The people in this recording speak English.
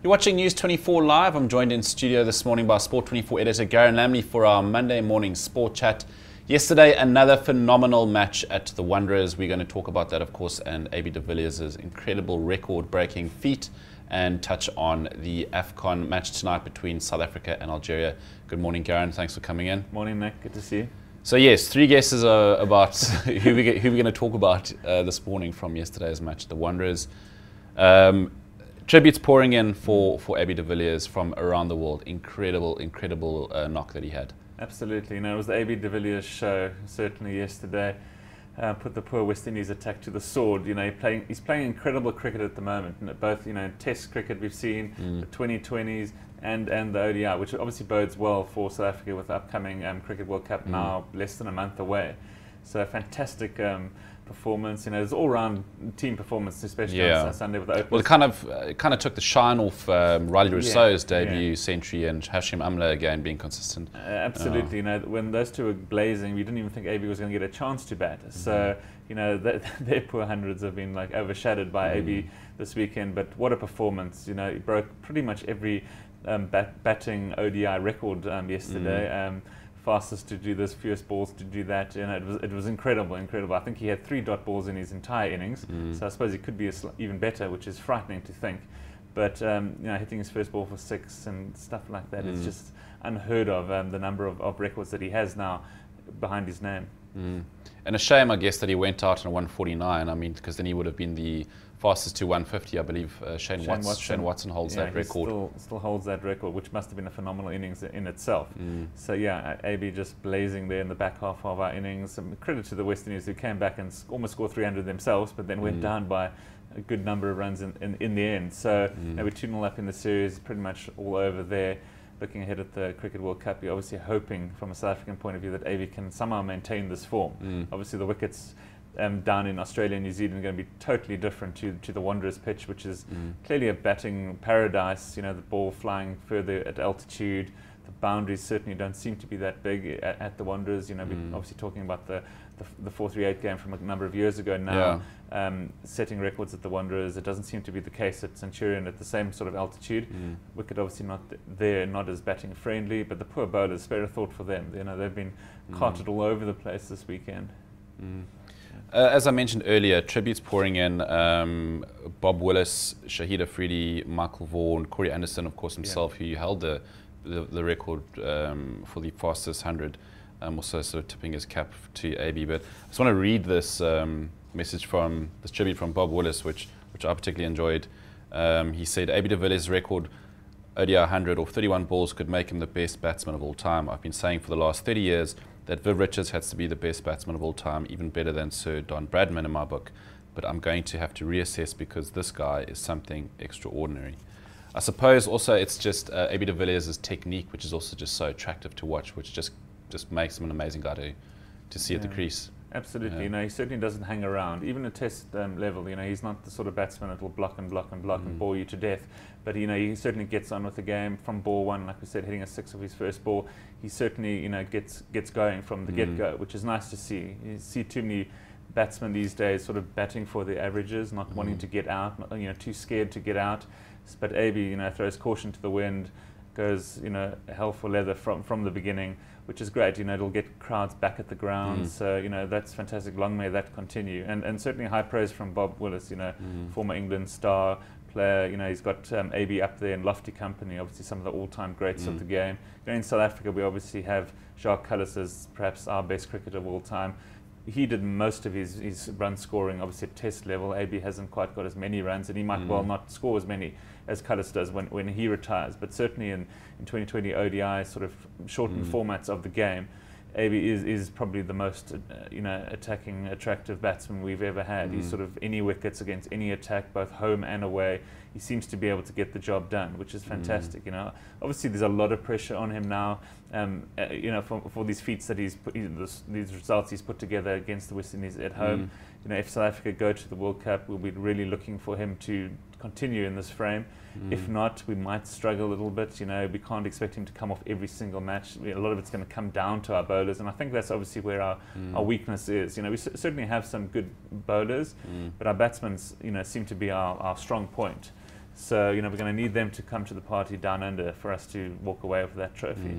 You're watching News 24 Live. I'm joined in studio this morning by Sport 24 editor Garen Lamley for our Monday morning sport chat. Yesterday, another phenomenal match at the Wanderers. We're going to talk about that, of course, and AB de Villiers' incredible record-breaking feat and touch on the AFCON match tonight between South Africa and Algeria. Good morning, Garen. Thanks for coming in. Morning, Nick. Good to see you. So yes, three guesses about who we're going to talk about this morning from yesterday's match, the Wanderers. Tributes pouring in for AB de Villiers from around the world. Incredible knock that he had. Absolutely. It was the AB de Villiers show, certainly yesterday. Put the poor West Indies attack to the sword. He's playing incredible cricket at the moment. Both, Test cricket we've seen, the 2020s and the ODI, which obviously bodes well for South Africa with the upcoming Cricket World Cup now less than a month away. So fantastic performance. It's all-round team performance, especially on Sunday with the openers. Well, it kind of took the shine off Riley Rousseau's debut century and Hashim Amla again being consistent. Absolutely. When those two were blazing, we didn't even think AB was going to get a chance to bat. So their poor hundreds have been overshadowed by AB this weekend. But what a performance! He broke pretty much every batting ODI record yesterday. Fastest to do this, fewest balls to do that. It was incredible. I think he had 3 dot balls in his entire innings, so I suppose he could be even better, which is frightening to think. But hitting his first ball for 6 and stuff like that is just unheard of. The number of records that he has now behind his name. And a shame, I guess, that he went out on 149. I mean, because then he would have been the fastest to 150, I believe. Shane Watson holds that record. Still holds that record, which must have been a phenomenal innings in itself. So AB just blazing there in the back half of our innings. Some credit to the West Indies who came back and almost scored 300 themselves, but then went down by a good number of runs in the end. So we're 2-0 up in the series, pretty much all over there. Looking ahead at the Cricket World Cup, you're obviously hoping from a South African point of view that AB can somehow maintain this form. Obviously the wickets down in Australia and New Zealand are going to be totally different to the Wanderers pitch, which is clearly a batting paradise. The ball flying further at altitude. The boundaries certainly don't seem to be that big at the Wanderers. We're obviously talking about the 438 game from a number of years ago now, setting records at the Wanderers. It doesn't seem to be the case at Centurion at the same sort of altitude. Wicket obviously not there, not as batting friendly, but the poor bowlers, spare a thought for them. They've been carted all over the place this weekend. As I mentioned earlier, tributes pouring in. Bob Wallace, Shahid Afridi, Michael Vaughan, Corey Anderson, of course, himself, who held the record for the fastest 100. Also sort of tipping his cap to AB. But I just want to read this this tribute from Bob Wallace, which I particularly enjoyed. He said, AB de Villiers' record ODI 100 or 31 balls could make him the best batsman of all time. I've been saying for the last 30 years that Viv Richards has to be the best batsman of all time, even better than Sir Don Bradman in my book. But I'm going to have to reassess because this guy is something extraordinary. I suppose also it's just AB de Villiers' technique, which is also just so attractive to watch, which just makes him an amazing guy to see at the crease. Absolutely. He certainly doesn't hang around. Even at test level, he's not the sort of batsman that will block and bore you to death. But, he certainly gets on with the game from ball one, like we said, hitting a 6 of his first ball. He certainly, gets going from the get-go, which is nice to see. You see too many batsmen these days sort of batting for the averages, not wanting to get out, not, too scared to get out. But AB, throws caution to the wind, goes, hell for leather from the beginning, which is great. It'll get crowds back at the ground. So, that's fantastic. Long may that continue. And certainly high praise from Bob Wallace, former England star player. He's got AB up there in lofty company, obviously some of the all-time greats of the game. In South Africa, we obviously have Jacques Kallis as perhaps our best cricketer of all time. He did most of his run scoring, obviously at test level. AB hasn't quite got as many runs, and he might well not score as many as Kallis does when he retires. But certainly in 2020 ODI sort of shortened formats of the game, AB is probably the most attacking, attractive batsman we've ever had. He's sort of any wickets against any attack, both home and away. He seems to be able to get the job done, which is fantastic. Obviously there's a lot of pressure on him now. For these feats that these results he's put together against the West Indies at home. If South Africa go to the World Cup, we'll be really looking for him to continue in this frame. If not, we might struggle a little bit. We can't expect him to come off every single match. A lot of it's going to come down to our bowlers, and I think that's obviously where our weakness is. We certainly have some good bowlers, but our batsmen, seem to be our strong point. So, we're going to need them to come to the party down under for us to walk away with that trophy.